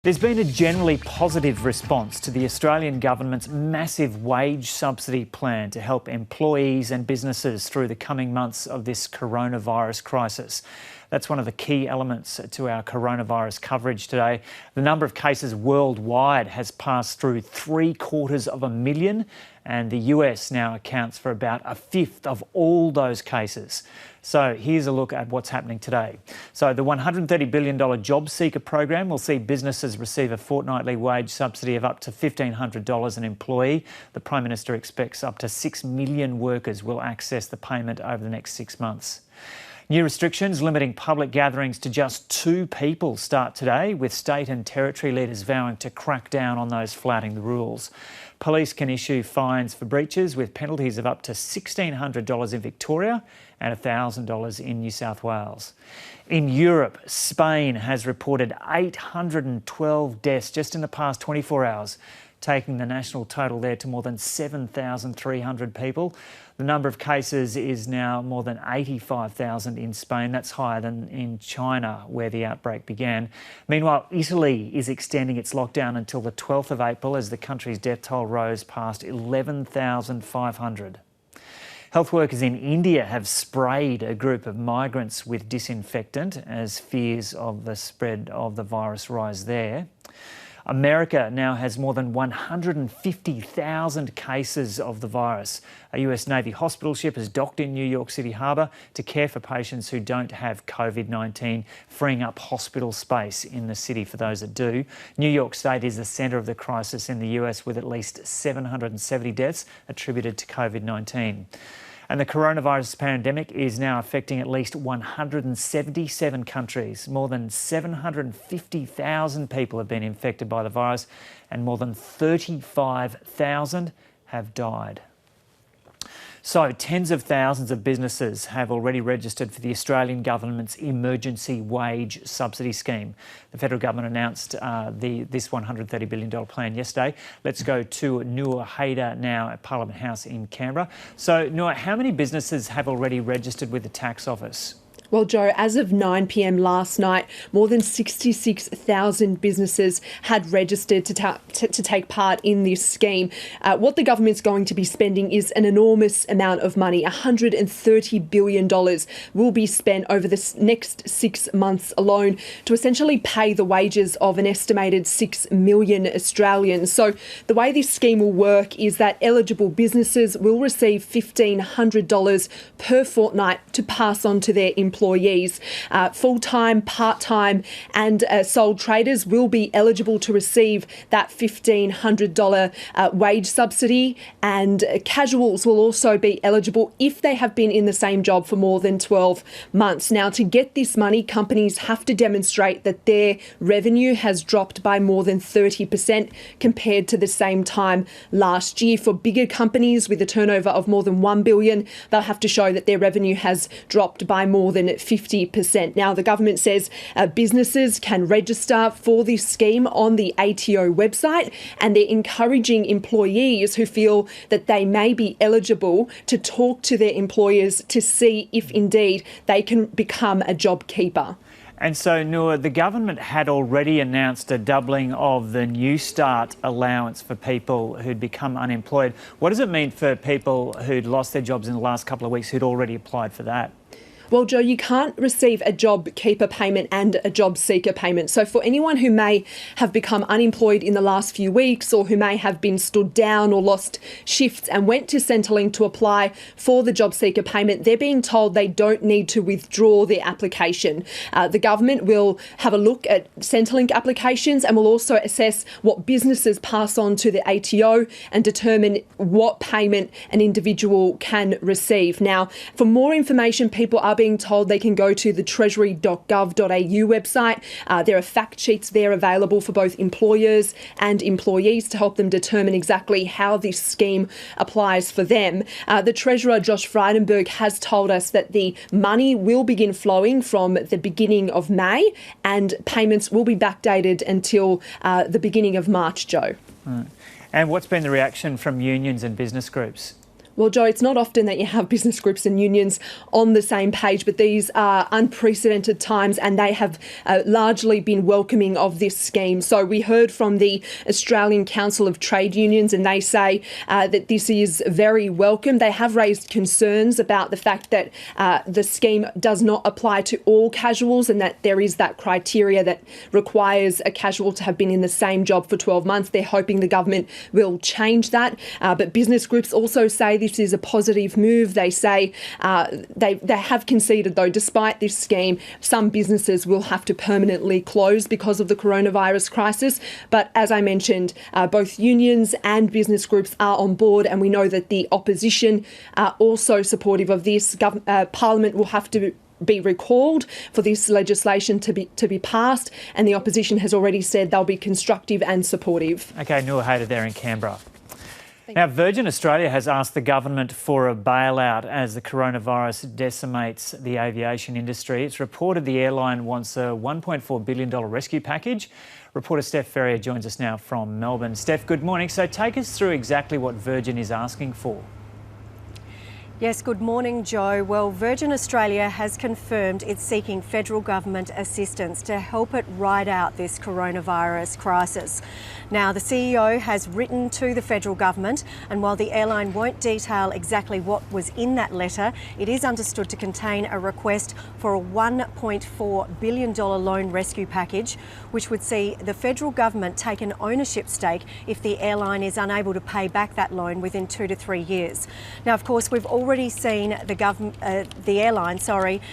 There's been a generally positive response to the Australian government's massive wage subsidy plan to help employees and businesses through the coming months of this coronavirus crisis. That's one of the key elements to our coronavirus coverage today. The number of cases worldwide has passed through 750,000, and the US now accounts for about a fifth of all those cases. So here's a look at what's happening today. So the $130 billion Job Seeker program will see businesses receive a fortnightly wage subsidy of up to $1,500 an employee. The Prime Minister expects up to 6 million workers will access the payment over the next 6 months. New restrictions limiting public gatherings to just 2 people start today, with state and territory leaders vowing to crack down on those flouting the rules. Police can issue fines for breaches with penalties of up to $1,600 in Victoria and $1,000 in New South Wales. In Europe, Spain has reported 812 deaths just in the past 24 hours, taking the national total there to more than 7,300 people. The number of cases is now more than 85,000 in Spain. That's higher than in China, where the outbreak began. Meanwhile, Italy is extending its lockdown until the 12th of April as the country's death toll rose past 11,500. Health workers in India have sprayed a group of migrants with disinfectant as fears of the spread of the virus rise there. America now has more than 150,000 cases of the virus. A US Navy hospital ship has docked in New York City Harbour to care for patients who don't have COVID-19, freeing up hospital space in the city for those that do. New York State is the centre of the crisis in the US, with at least 770 deaths attributed to COVID-19. And the coronavirus pandemic is now affecting at least 177 countries. More than 750,000 people have been infected by the virus, and more than 35,000 have died. So tens of thousands of businesses have already registered for the Australian government's emergency wage subsidy scheme. The federal government announced this $130 billion plan yesterday. Let's go to Noor Haider now at Parliament House in Canberra. So Noor, how many businesses have already registered with the tax office? Well, Joe, as of 9 p.m. last night, more than 66,000 businesses had registered to take part in this scheme. What the government's going to be spending is an enormous amount of money. $130 billion will be spent over the next 6 months alone to essentially pay the wages of an estimated 6 million Australians. So the way this scheme will work is that eligible businesses will receive $1,500 per fortnight to pass on to their employees. Full-time, part-time and sole traders will be eligible to receive that $1,500 wage subsidy, and casuals will also be eligible if they have been in the same job for more than 12 months. Now, to get this money, companies have to demonstrate that their revenue has dropped by more than 30% compared to the same time last year. For bigger companies with a turnover of more than $1 billion, they'll have to show that their revenue has dropped by more than 50%. Now, the government says businesses can register for this scheme on the ATO website, and they're encouraging employees who feel that they may be eligible to talk to their employers to see if indeed they can become a job keeper. And so, Noor, the government had already announced a doubling of the Newstart allowance for people who'd become unemployed. What does it mean for people who'd lost their jobs in the last couple of weeks who'd already applied for that? Well, Joe, you can't receive a job keeper payment and a job seeker payment. So for anyone who may have become unemployed in the last few weeks, or who may have been stood down or lost shifts and went to Centrelink to apply for the job seeker payment, they're being told they don't need to withdraw their application. The government will have a look at Centrelink applications and will also assess what businesses pass on to the ATO and determine what payment an individual can receive. Now, for more information, people are being told they can go to the treasury.gov.au website. There are fact sheets there available for both employers and employees to help them determine exactly how this scheme applies for them. The Treasurer, Josh Frydenberg, has told us that the money will begin flowing from the beginning of May, and payments will be backdated until the beginning of March, Joe. And what's been the reaction from unions and business groups? Well, Joe, it's not often that you have business groups and unions on the same page, but these are unprecedented times and they have largely been welcoming of this scheme. So we heard from the Australian Council of Trade Unions and they say that this is very welcome. They have raised concerns about the fact that the scheme does not apply to all casuals and that there is that criteria that requires a casual to have been in the same job for 12 months. They're hoping the government will change that. But business groups also say this is a positive move. They say they have conceded, though, despite this scheme, some businesses will have to permanently close because of the coronavirus crisis. But as I mentioned, both unions and business groups are on board, and we know that the opposition are also supportive of this. Parliament will have to be recalled for this legislation to be passed, and the opposition has already said they'll be constructive and supportive. Okay, Noor Hayder there in Canberra. Now, Virgin Australia has asked the government for a bailout as the coronavirus decimates the aviation industry. It's reported the airline wants a $1.4 billion rescue package. Reporter Steph Ferrier joins us now from Melbourne. Steph, good morning. So take us through exactly what Virgin is asking for. Yes, good morning, Joe. Well, Virgin Australia has confirmed it's seeking federal government assistance to help it ride out this coronavirus crisis. Now, the CEO has written to the federal government, and while the airline won't detail exactly what was in that letter, it is understood to contain a request for a $1.4 billion loan rescue package, which would see the federal government take an ownership stake if the airline is unable to pay back that loan within 2 to 3 years. Now, of course, we've already seen the airline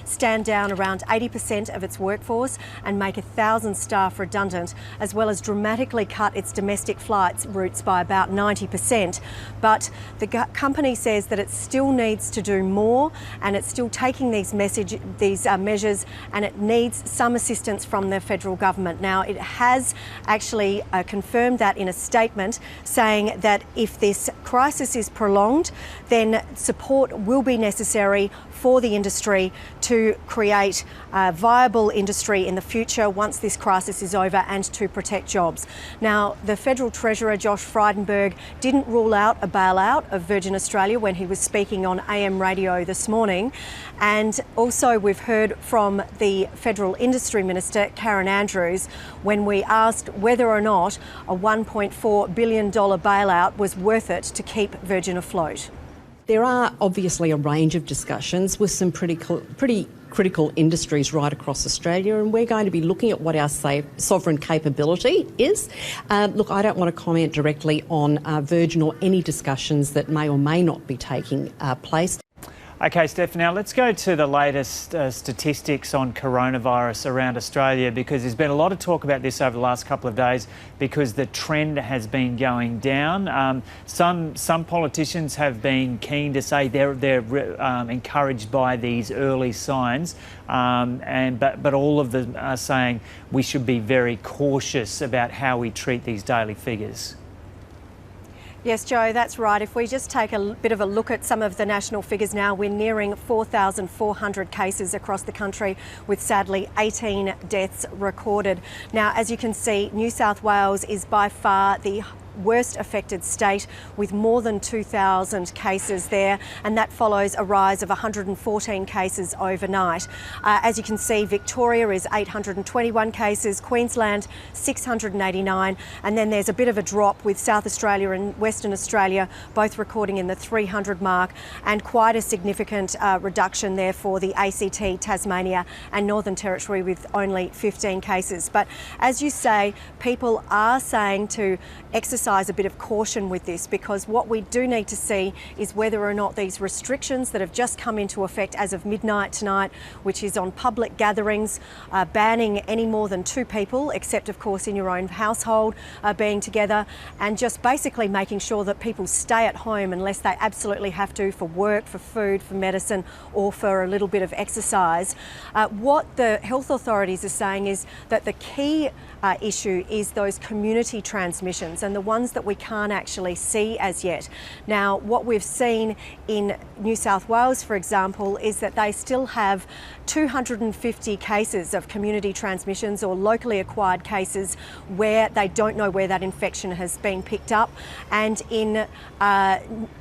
stand down around 80% of its workforce and make 1,000 staff redundant, as well as dramatically cut its domestic flights routes by about 90%. But the company says that it still needs to do more, and it's still taking these measures, and it needs some assistance from the federal government. Now, it has actually confirmed that in a statement, saying that if this crisis is prolonged, then support will be necessary for the industry to create a viable industry in the future once this crisis is over, and to protect jobs. Now, the Federal Treasurer, Josh Frydenberg, didn't rule out a bailout of Virgin Australia when he was speaking on AM radio this morning. And also we've heard from the Federal Industry Minister, Karen Andrews, when we asked whether or not a $1.4 billion bailout was worth it to keep Virgin afloat. There are obviously a range of discussions with some pretty critical industries right across Australia, and we're going to be looking at what our sovereign capability is. Look, I don't want to comment directly on Virgin or any discussions that may or may not be taking place. Okay, Steph, now let's go to the latest statistics on coronavirus around Australia, because there's been a lot of talk about this over the last couple of days because the trend has been going down. Some politicians have been keen to say they're encouraged by these early signs, but all of them are saying we should be very cautious about how we treat these daily figures. Yes, Joe, that's right. If we just take a bit of a look at some of the national figures now, we're nearing 4,400 cases across the country, with sadly 18 deaths recorded. Now, as you can see, New South Wales is by far the worst affected state, with more than 2,000 cases there, and that follows a rise of 114 cases overnight. As you can see, Victoria is 821 cases, Queensland 689, and then there's a bit of a drop with South Australia and Western Australia both recording in the 300 mark, and quite a significant reduction there for the ACT, Tasmania and Northern Territory, with only 15 cases. But as you say, people are saying to exercise a bit of caution with this, because what we do need to see is whether or not these restrictions that have just come into effect as of midnight tonight, which is on public gatherings, banning any more than 2 people, except of course in your own household, being together, and just basically making sure that people stay at home unless they absolutely have to, for work, for food, for medicine, or for a little bit of exercise. What the health authorities are saying is that the key issue is those community transmissions and the ones that we can't actually see as yet. Now, what we've seen in New South Wales, for example, is that they still have 250 cases of community transmissions or locally acquired cases where they don't know where that infection has been picked up. And in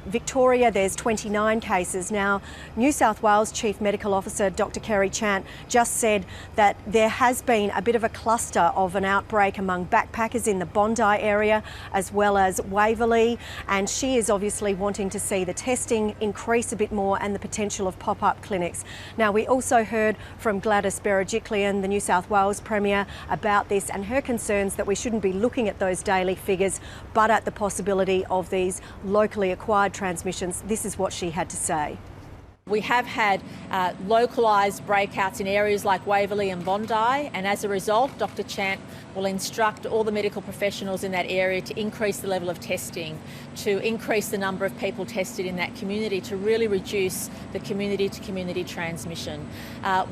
Victoria, there's 29 cases. Now, New South Wales Chief Medical Officer Dr. Kerry Chant just said that there has been a bit of a cluster of an outbreak among backpackers in the Bondi area as well as Waverley, and she is obviously wanting to see the testing increase a bit more and the potential of pop-up clinics. Now, we also heard from Gladys Berejiklian, the New South Wales Premier, about this and her concerns that we shouldn't be looking at those daily figures but at the possibility of these locally acquired transmissions. This is what she had to say. We have had localised breakouts in areas like Waverley and Bondi, and as a result, Dr. Chant will instruct all the medical professionals in that area to increase the level of testing, to increase the number of people tested in that community, to really reduce the community-to-community transmission.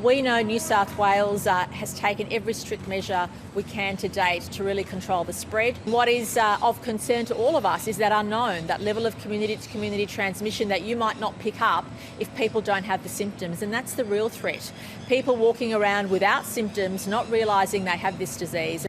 We know New South Wales has taken every strict measure we can to date to really control the spread. What is of concern to all of us is that unknown, that level of community-to-community transmission that you might not pick up if people don't have the symptoms, and that's the real threat. People walking around without symptoms, not realising they have this disease.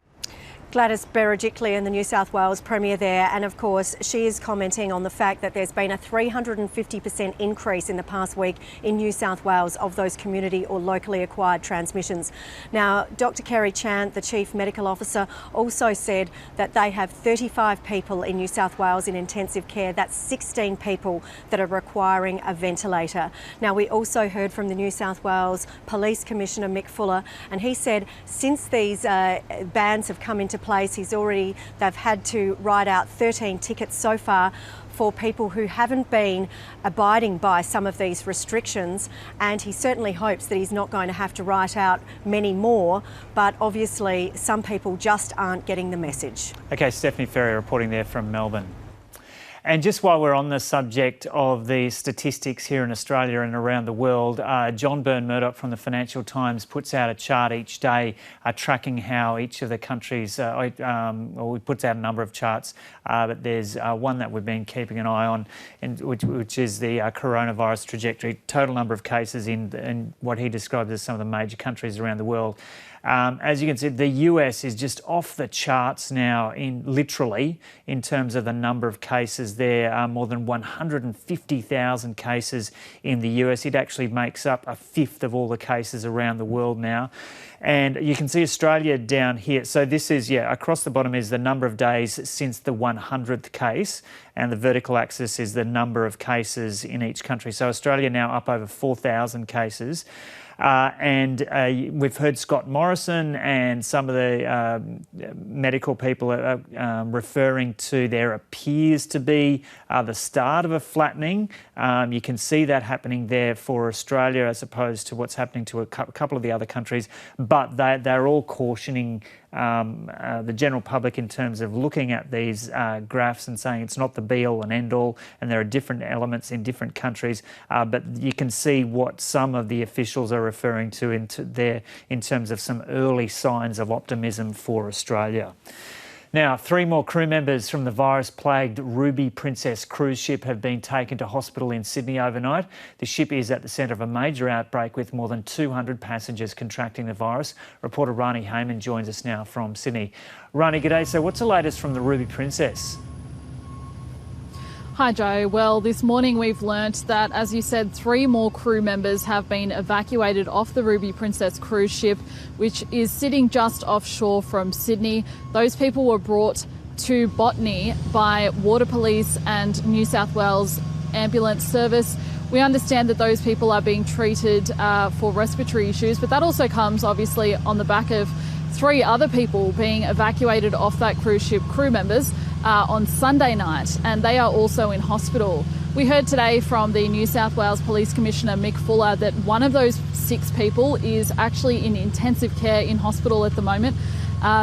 Gladys Berejiklian, the New South Wales Premier there, and of course she is commenting on the fact that there's been a 350% increase in the past week in New South Wales of those community or locally acquired transmissions. Now, Dr. Kerry Chant, the Chief Medical Officer, also said that they have 35 people in New South Wales in intensive care. That's 16 people that are requiring a ventilator. Now, we also heard from the New South Wales Police Commissioner Mick Fuller, and he said since these bans have come into place, they've had to write out 13 tickets so far for people who haven't been abiding by some of these restrictions, and he certainly hopes that he's not going to have to write out many more, but obviously some people just aren't getting the message. Okay, Stephanie Ferry reporting there from Melbourne. And just while we're on the subject of the statistics here in Australia and around the world, John Byrne-Murdoch from the Financial Times puts out a chart each day tracking how each of the countries, he puts out a number of charts, but there's one that we've been keeping an eye on, which is the coronavirus trajectory, total number of cases in what he describes as some of the major countries around the world. As you can see, the US is just off the charts now, literally, in terms of the number of cases. There are more than 150,000 cases in the US. It actually makes up a fifth of all the cases around the world now. And you can see Australia down here. So this is, across the bottom is the number of days since the 100th case, and the vertical axis is the number of cases in each country. So Australia now up over 4,000 cases. And we've heard Scott Morrison and some of the medical people are referring to there appears to be the start of a flattening. You can see that happening there for Australia as opposed to what's happening to a couple of the other countries. But they're all cautioning the general public in terms of looking at these graphs and saying it's not the be-all and end-all, and there are different elements in different countries, but you can see what some of the officials are referring to in terms of some early signs of optimism for Australia. Now, 3 more crew members from the virus-plagued Ruby Princess cruise ship have been taken to hospital in Sydney overnight. The ship is at the centre of a major outbreak with more than 200 passengers contracting the virus. Reporter Rani Hayman joins us now from Sydney. Rani, g'day. So what's the latest from the Ruby Princess? Hi Joe. Well, this morning we've learnt that, as you said, 3 more crew members have been evacuated off the Ruby Princess cruise ship, which is sitting just offshore from Sydney. Those people were brought to Botany by Water Police and New South Wales Ambulance Service. We understand that those people are being treated for respiratory issues, but that also comes obviously on the back of 3 other people being evacuated off that cruise ship, crew members, on Sunday night, and they are also in hospital. We heard today from the New South Wales Police Commissioner Mick Fuller that one of those 6 people is actually in intensive care in hospital at the moment.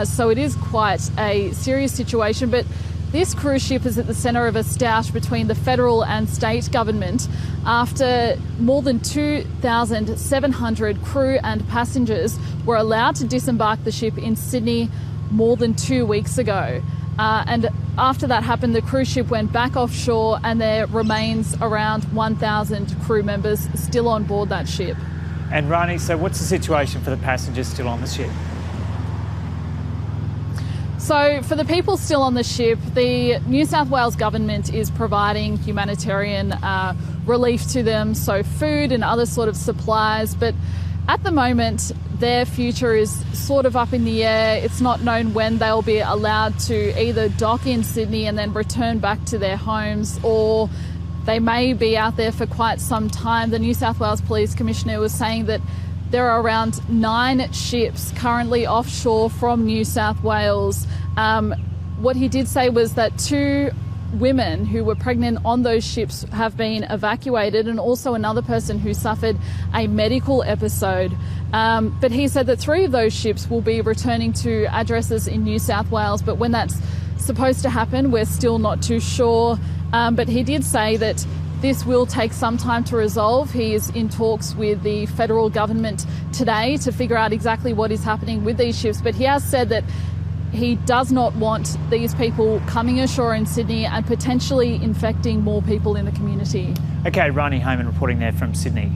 So it is quite a serious situation, but this cruise ship is at the centre of a stoush between the federal and state government after more than 2,700 crew and passengers were allowed to disembark the ship in Sydney more than 2 weeks ago. And after that happened, the cruise ship went back offshore and there remains around 1,000 crew members still on board that ship. And Rani, so what's the situation for the passengers still on the ship? So for the people still on the ship, the New South Wales government is providing humanitarian relief to them, so food and other sort of supplies. But at the moment, their future is sort of up in the air. It's not known when they'll be allowed to either dock in Sydney and then return back to their homes, or they may be out there for quite some time. The New South Wales Police Commissioner was saying that there are around 9 ships currently offshore from New South Wales. What he did say was that 2 women who were pregnant on those ships have been evacuated, and also another person who suffered a medical episode. But he said that 3 of those ships will be returning to addresses in New South Wales, but when that's supposed to happen, we're still not too sure. But he did say that this will take some time to resolve. He is in talks with the federal government today to figure out exactly what is happening with these ships. But he has said that he does not want these people coming ashore in Sydney and potentially infecting more people in the community. Okay, Rani Hayman reporting there from Sydney.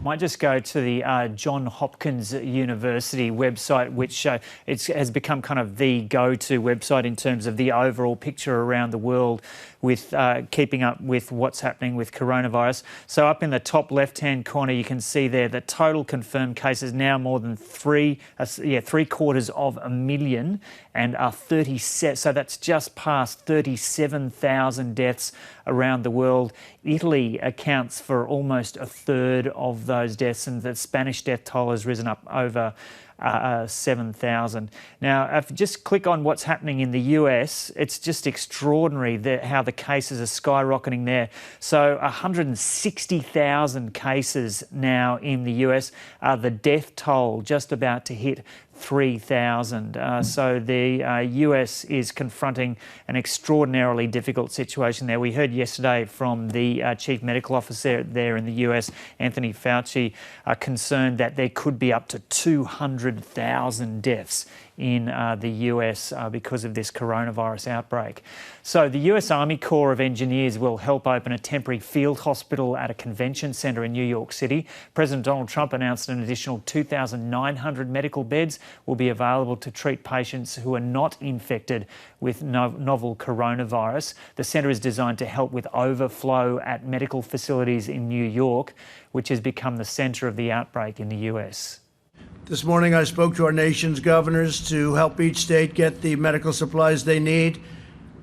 Might just go to the Johns Hopkins University website, which has become kind of the go-to website in terms of the overall picture around the world with keeping up with what's happening with coronavirus. So up in the top left-hand corner, you can see there the total confirmed cases now more than 750,000 and 37. So that's just past 37,000 deaths around the world. Italy accounts for almost a third of those deaths, and the Spanish death toll has risen up over 7,000. Now, if you just click on what's happening in the US, it's just extraordinary how the cases are skyrocketing there. So 160,000 cases now in the US. The death toll just about to hit 3,000. So the US is confronting an extraordinarily difficult situation there. We heard yesterday from the Chief Medical Officer there in the US, Anthony Fauci, concerned that there could be up to 200,000 deaths in the US because of this coronavirus outbreak. So the US Army Corps of Engineers will help open a temporary field hospital at a convention centre in New York City. President Donald Trump announced an additional 2,900 medical beds will be available to treat patients who are not infected with novel coronavirus. The centre is designed to help with overflow at medical facilities in New York, which has become the centre of the outbreak in the US. This morning I spoke to our nation's governors to help each state get the medical supplies they need.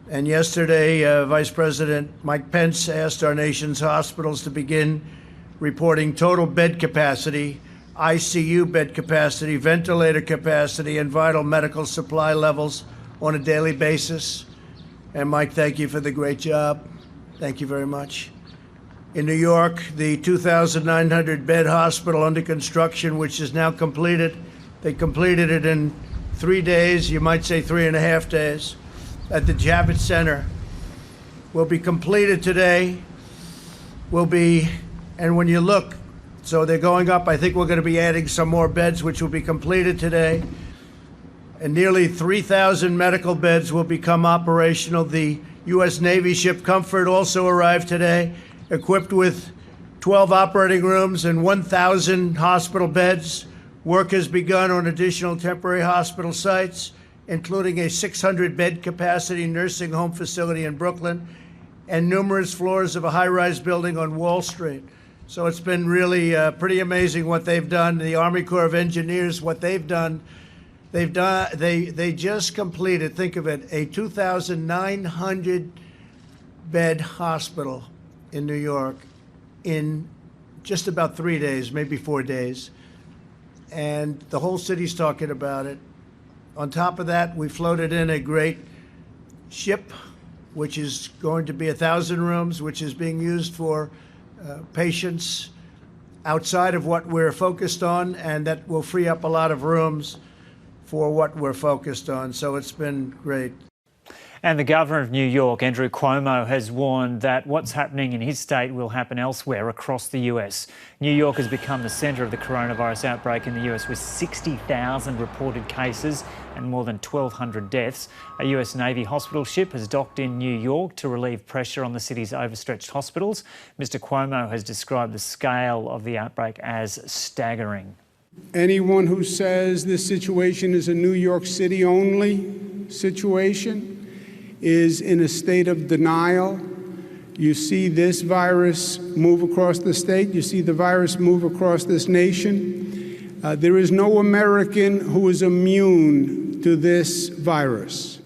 And yesterday, Vice President Mike Pence asked our nation's hospitals to begin reporting total bed capacity, ICU bed capacity, ventilator capacity, and vital medical supply levels on a daily basis. And Mike, thank you for the great job. Thank you very much. In New York, the 2,900 bed hospital under construction, which is now completed. They completed it in 3 days, you might say 3.5 days, at the Javits Center. Will be completed today. And when you look, so they're going up, I think we're going to be adding some more beds, which will be completed today. And nearly 3,000 medical beds will become operational. The U.S. Navy ship Comfort also arrived today, equipped with 12 operating rooms and 1,000 hospital beds. Work has begun on additional temporary hospital sites, including a 600-bed capacity nursing home facility in Brooklyn and numerous floors of a high-rise building on Wall Street. So it's been really pretty amazing what they've done. The Army Corps of Engineers, what they've done, they just completed, think of it, a 2,900-bed hospital in New York in just about 3 days, maybe 4 days. And the whole city's talking about it. On top of that, we floated in a great ship, which is going to be 1,000 rooms, which is being used for patients outside of what we're focused on, and that will free up a lot of rooms for what we're focused on. So it's been great. And the Governor of New York, Andrew Cuomo, has warned that what's happening in his state will happen elsewhere across the US. New York has become the centre of the coronavirus outbreak in the US, with 60,000 reported cases and more than 1,200 deaths. A US Navy hospital ship has docked in New York to relieve pressure on the city's overstretched hospitals. Mr Cuomo has described the scale of the outbreak as staggering. Anyone who says this situation is a New York City only situation is in a state of denial. You see this virus move across the state. You see the virus move across this nation. There is no American who is immune to this virus.